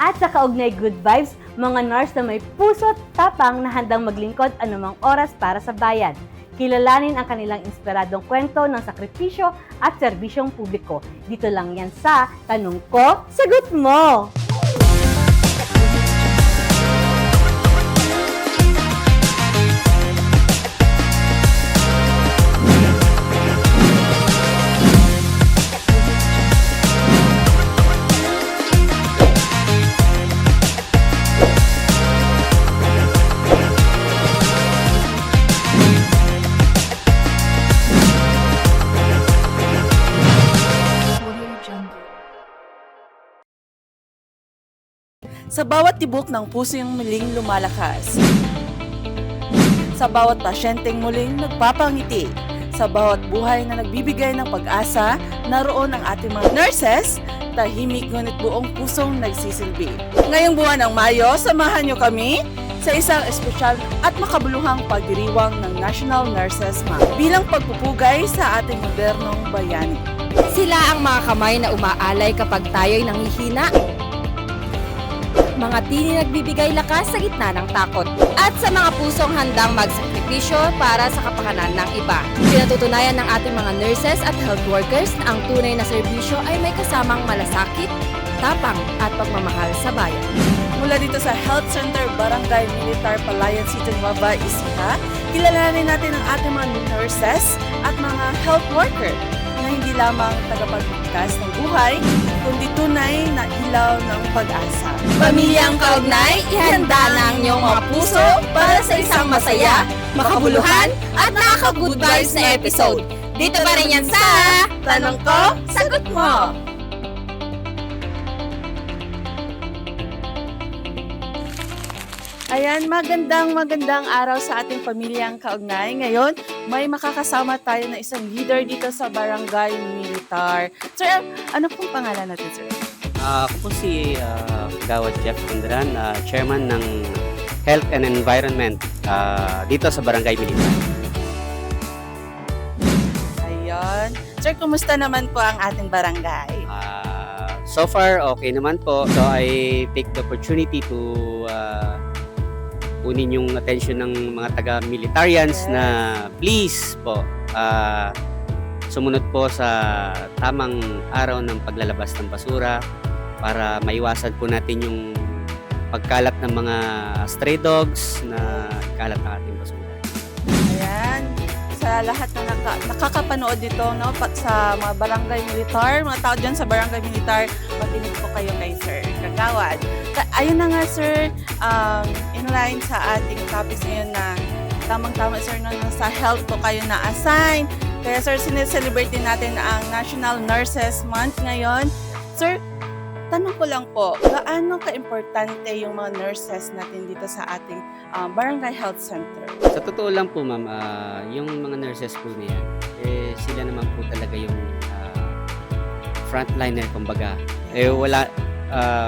At sa kaugnay good vibes, mga nurse na may puso't tapang na handang maglingkod anumang oras para sa bayan. Kilalanin ang kanilang inspiradong kwento ng sakripisyo at serbisyong publiko. Dito lang yan sa Tanong Ko, Sagot Mo! Sa bawat tibok ng puso yung muling lumalakas. Sa bawat pasyenteng muling nagpapangiti. Sa bawat buhay na nagbibigay ng pag-asa, naroon ang ating mga nurses, tahimik ngunit buong pusong nagsisilbi. Ngayong buwan ng Mayo, samahan niyo kami sa isang espesyal at makabuluhang pagdiriwang ng National Nurses Month bilang pagpupugay sa ating modernong bayani. Sila ang mga kamay na umaalay kapag tayo'y nanghihina. Mga tini nagbibigay lakas sa gitna ng takot. At sa mga pusong handang magsakripisyo para sa kapakanan ng iba. Pinatutunayan ng ating mga nurses at health workers na ang tunay na serbisyo ay may kasamang malasakit, tapang at pagmamahal sa bayan. Mula dito sa Health Center Barangay Militar Palayan City, Nueva Ecija, kilalanin natin ang ating mga nurses at mga health worker na hindi lamang tagapagligtas ng buhay, kundi tunay na ilaw ng pag-asa. Pamilyang kaugnay, ihanda na ang iyong mga puso para sa isang masaya, makabuluhan at nakaka-good vibes na episode. Dito pa rin yan sa Tanong Ko, Sagot Mo! Ayan, magandang araw sa ating pamilyang kaugnay. Ngayon, may makakasama tayo na isang leader dito sa Barangay Militar. Sir, ano pong pangalan natin, sir? Ako po si Gawad Jeff Kundran, Chairman ng Health and Environment dito sa Barangay Militar. Ayun. Sir, kumusta naman po ang ating barangay? So far, okay naman po. So I take the opportunity to kunin yung attention ng mga taga-militarians na please po sumunod po sa tamang araw ng paglalabas ng basura para maiwasan po natin yung pagkalat ng mga stray dogs na kalat ng ating basura. Ayan. Sa lahat na nakakapanood dito, no, sa mga barangay militar, mga tao dyan sa barangay militar, makinig po kayo kay Sir Kagawad. Ayun na nga, sir, in line sa ating topics ngayon na tamang-tama, sir, no, sa health po kayo na-assign. Kaya, sir, sineselebrate din natin ang National Nurses Month ngayon. Sir, tanong ko lang po, gaano ka-importante yung mga nurses natin dito sa ating Barangay Health Center? Sa totoo lang po, ma'am, yung mga nurses po niya, sila naman po talaga yung frontliner, kumbaga. Wala,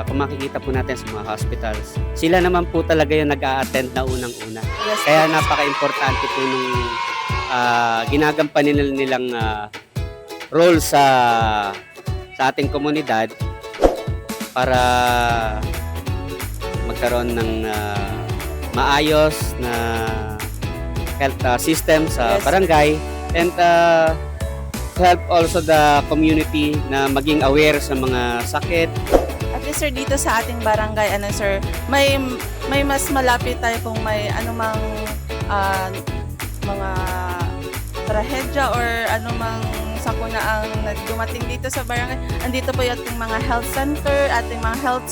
kung makikita po natin sa mga hospitals, sila naman po talaga yung nag-a-attend na unang-una. Yes, Kaya napaka-importante po nung ginagampanin nilang role sa ating komunidad para magkaroon ng maayos na health system sa barangay and help also the community na maging aware sa mga sakit. At least, sir, dito sa ating barangay, sir, may mas malapit tayo kung may anumang mga trahedya or anumang sakuna ang dumating dito sa barangay. Andito po yung ating mga health center, ating mga health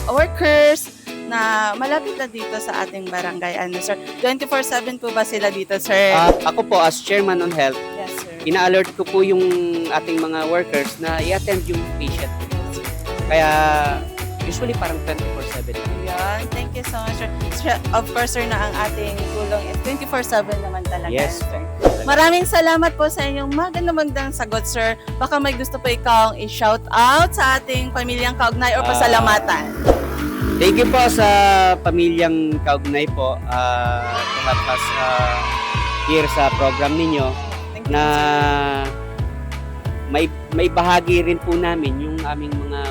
workers na malapit na dito sa ating barangay. Sir, 24/7 po ba sila dito, sir? Ako po as chairman on health, Yes, sir. ina-alert ko po yung ating mga workers na i-attend yung patient. Kaya usually parang 24/7. Ayan, thank you so much, sir. Of course, sir, na ang ating tulong is 24/7 naman talaga. Yes. Sir. Maraming salamat po sa inyong magandang sagot, sir. Baka may gusto po ikaw i-shout out sa ating pamilyang kaugnay o pasalamatan. Thank you po sa pamilyang kaugnay po to have us here sa program ninyo Thank you, na sir. may bahagi rin po namin yung aming mga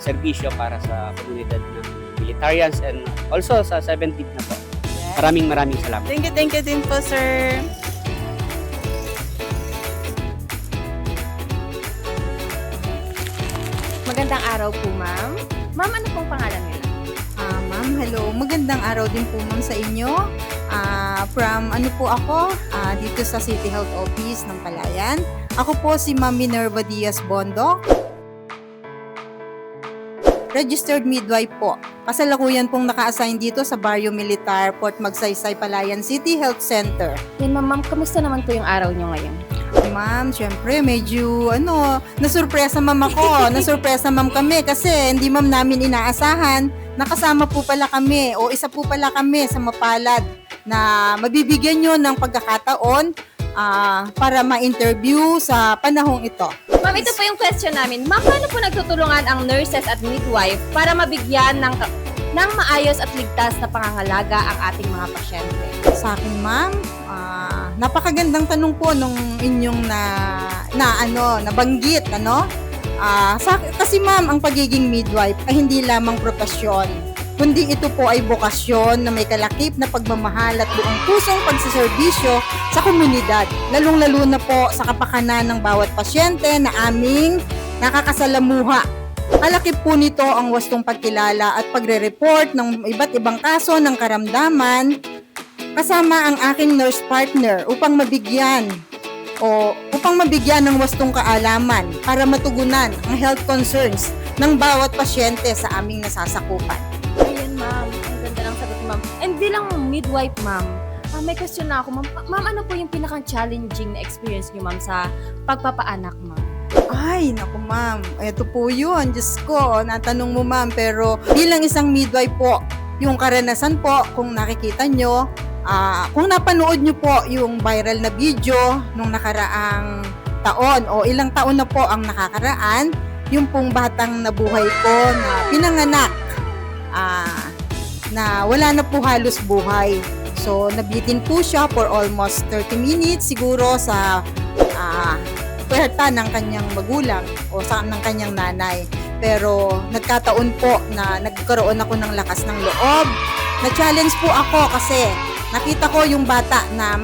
serbisyo para sa komunidad ng militarians and also sa 17th na po. Maraming salamat. Thank you din po, sir. Magandang araw po, ma'am. Ma'am, ano pong pangalan nila? Ma'am, hello. Magandang araw din po ma'am sa inyo. From ano po ako, dito sa City Health Office ng Palayan. Ako po si Ma'am Minerva Diaz Bondo. Registered midwife po. Kasalukuyan pong naka-assign dito sa Barrio Militar, Port Magsaysay, Palayan City Health Center. Yan, ma'am. Kamusta naman po yung araw nyo ngayon? Ma'am, syempre medyo nasurpresa ma'am ako. Nasurpresa ma'am kami kasi hindi ma'am namin inaasahan. Nakasama po pala kami o isa po pala kami sa mapalad na mabibigyan nyo ng pagkakataon para ma-interview sa panahong ito. Ma'am, ito po yung question namin. Ma'am, paano po nagtutulungan ang nurses at midwife para mabigyan ng maayos at ligtas na pangangalaga ang ating mga pasyente? Sa akin ma'am, napakagandang tanong po nung inyong nabanggit, kasi ma'am, ang pagiging midwife ay hindi lamang propesyon, kundi ito po ay bokasyon na may kalakip na pagmamahal at buong pusong pagsiservisyo sa komunidad, lalong-lalo na po sa kapakanan ng bawat pasyente na aming nakakasalamuha. Kalakip po nito ang wastong pagkilala at pagre-report ng iba't ibang kaso ng karamdaman kasama ang aking nurse partner upang mabigyan ng wastong kaalaman para matugunan ang health concerns ng bawat pasyente sa aming nasasakupan. Ayan, ma'am. Ang ganda ng sagot, ma'am. And bilang midwife, ma'am, may question na ako, ma'am. Ma'am, ano po yung pinaka-challenging na experience niyo, ma'am, sa pagpapaanak, ma'am? Ay, naku ma'am, eto po yun. Diyos ko, natanong mo ma'am, pero bilang isang midwife po, yung karanasan po, kung nakikita nyo, kung napanood nyo po yung viral na video nung nakaraang taon o ilang taon na po ang nakakaraan, yung pong batang nabuhay ko na pinanganak na wala na po halos buhay. So, nabitin po siya for almost 30 minutes siguro sa puwerta ng kanyang magulang o ng kanyang nanay. Pero nagkataon po na nagkaroon ako ng lakas ng loob. Na-challenge po ako kasi nakita ko yung bata na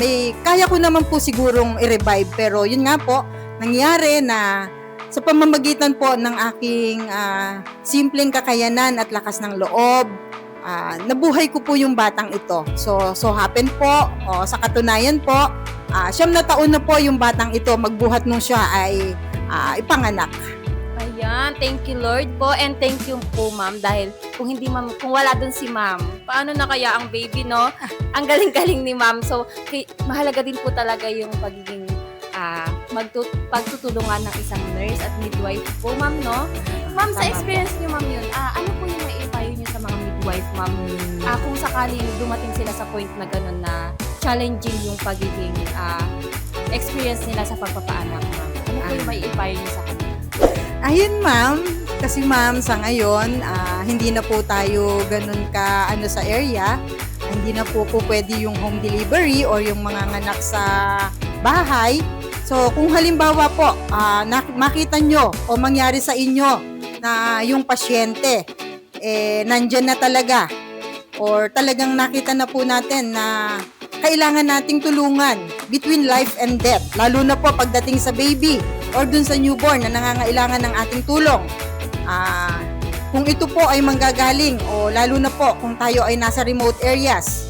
kaya ko naman po sigurong i-revive. Pero yun nga po, nangyari na sa pamamagitan po ng aking simpleng kakayanan at lakas ng loob, nabuhay ko po yung batang ito. So happen po, sa katunayan po, 9 na taon na po yung batang ito magbuhat nung siya ay ipanganak. Ayan, thank you Lord po and thank you po ma'am dahil kung wala dun si ma'am, paano na kaya ang baby, no? Ang galing-galing ni ma'am. So, mahalaga din po talaga yung pagiging pagtutulungan ng isang nurse at midwife po, ma'am, no? Ma'am, sa experience niyo, ma'am, yun, ano po yung maipayo niyo sa mga midwife, ma'am? Kung sakaling dumating sila sa point na gano'n na challenging yung pagiging experience nila sa pagpapaanak, ma'am. Ano po yung maipayo niyo sa kanila? Ayun ma'am, kasi ma'am sa ngayon, hindi na po tayo ganun ka sa area. Hindi na po pwede yung home delivery or yung mga nganak sa bahay. So kung halimbawa po, makita nyo o mangyari sa inyo na yung pasyente, nandyan na talaga or talagang nakita na po natin na kailangan nating tulungan between life and death, lalo na po pagdating sa baby or dun sa newborn na nangangailangan ng ating tulong. Kung ito po ay manggagaling o lalo na po kung tayo ay nasa remote areas,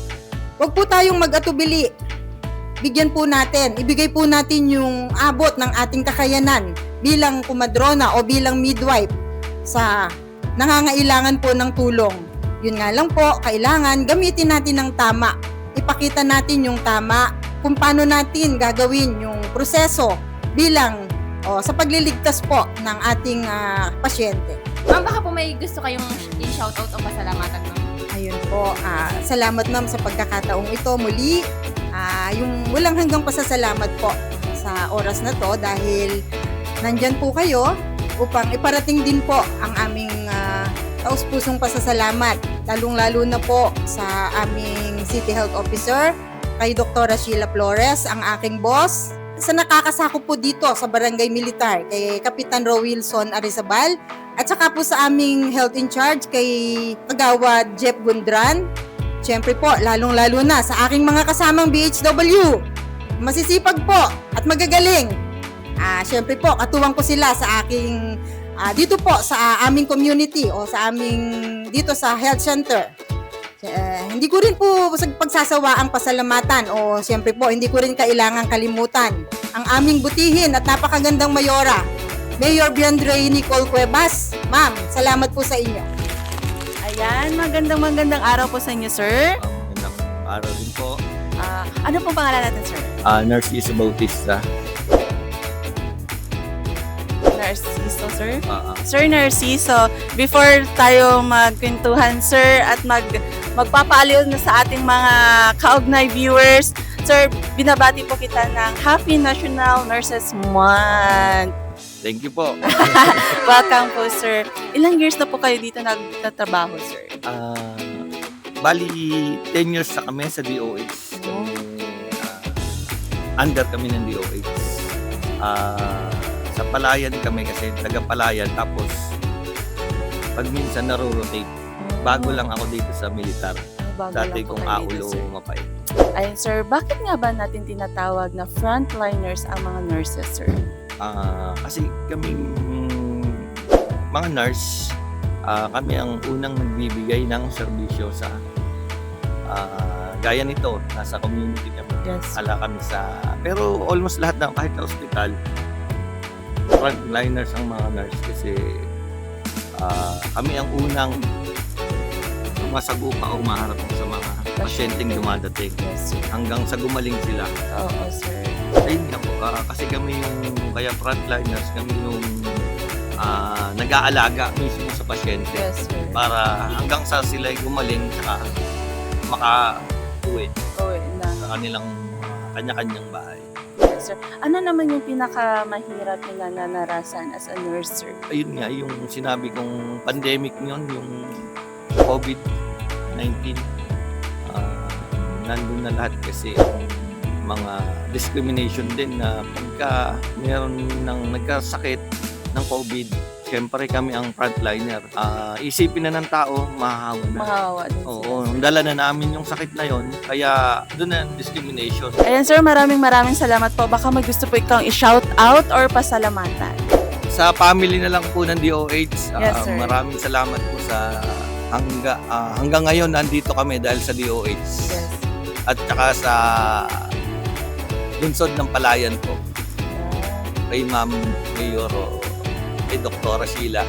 huwag po tayong mag-atubili. Bigyan po natin, ibigay po natin yung abot ng ating kakayanan bilang kumadrona o bilang midwife sa nangangailangan po ng tulong. Yun nga lang po, kailangan gamitin natin ng tama. Ipakita natin yung tama kung paano natin gagawin yung proseso bilang sa pagliligtas po ng ating pasyente. Ma'am, baka po may gusto kayong i-shoutout o pasalamatan, ma'am? Ayun po, salamat ma'am sa pagkakataong ito muli. Yung walang hanggang pasasalamat po sa oras na to dahil nandyan po kayo upang iparating din po ang aming taus-pusong pasasalamat, lalong-lalo na po sa aming City Health Officer, kay Dr. Sheila Flores, ang aking boss, sa nakakasakop po dito sa Barangay Militar, kay Kapitan Ro Wilson Arizabal, at saka po sa aming health in charge kay Kagawad Jeff Gundran. Siyempre po, lalong-lalo na sa aking mga kasamang BHW. Masisipag po at magagaling. Siyempre po, katuwang ko sila sa aking, dito po sa aming community o sa aming, dito sa health center. Hindi ko rin po pagsasawa ang pasalamatan o siyempre po, hindi ko rin kailangang kalimutan ang aming butihin at napakagandang mayora, Mayor Biandre Nicole Cuevas. Ma'am, salamat po sa inyo. Ayan, magandang araw po sa inyo, sir. Magandang araw din po. Ano pong pangalan natin, sir? Nurse Isa Bautista. Narciso, sir? Sir Narciso, before tayo magkwentuhan, sir, at magpapaaliw na sa ating mga kaugnay viewers, sir, binabati po kita ng Happy National Nurses Month. Thank you po. Welcome po, sir. Ilang years na po kayo dito nagtatrabaho, sir? Bali, 10 years na kami sa DOH. Under kami ng DOH. Sa Palayan kami kasi taga-Palayan. Tapos, pag minsan naro-rotate. Bago lang ako dito sa militar. Bago Dati lang po kong kayo dito, aulo sir. mapait. Ayun, sir, bakit nga ba natin tinatawag na frontliners ang mga nurses, sir? Kasi kaming mga nurse, kami ang unang nagbibigay ng serbisyo sa gaya nito, nasa community kami. Yes. Kami pero almost lahat ng kahit sa hospital, frontliners ang mga nurse kasi kami ang unang sumasagupa o umaharap sa mga pasyenteng dumadating Yes, sir. hanggang sa gumaling sila. Oo, sir. Ayun nga po, kasi kami yung, kaya frontliners, kami yung nag-aalaga mismo sa pasyente Yes, sir. para hanggang sa sila'y gumaling saka maka-uwi Oo, na. sa kanilang kanya-kanyang bahay. Yes, sir. Ano naman yung pinakamahirap na nanarasan as a nurse, sir? Ayun nga, yung sinabi kong pandemic yun, yung COVID-19, nandun na lahat kasi ang mga discrimination din na pagka meron ng nagkasakit ng COVID, siyempre kami ang frontliner. Isipin na ng tao, mahahawa na. Mahawa din Oo, sila. dala na namin yung sakit na yon, kaya doon na ang discrimination. Ayan, sir, maraming salamat po. Baka may gusto po ikaw i-shout out or pasalamatan. Sa family na lang po ng DOH, Yes, sir. maraming salamat po sa hanggang ngayon nandito kami dahil sa DOH. Yes. At saka sa lungsod ng Palayan po, kay Ma'am Mayor, kay Dr. Sheila.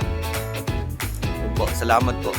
Yun po, salamat po.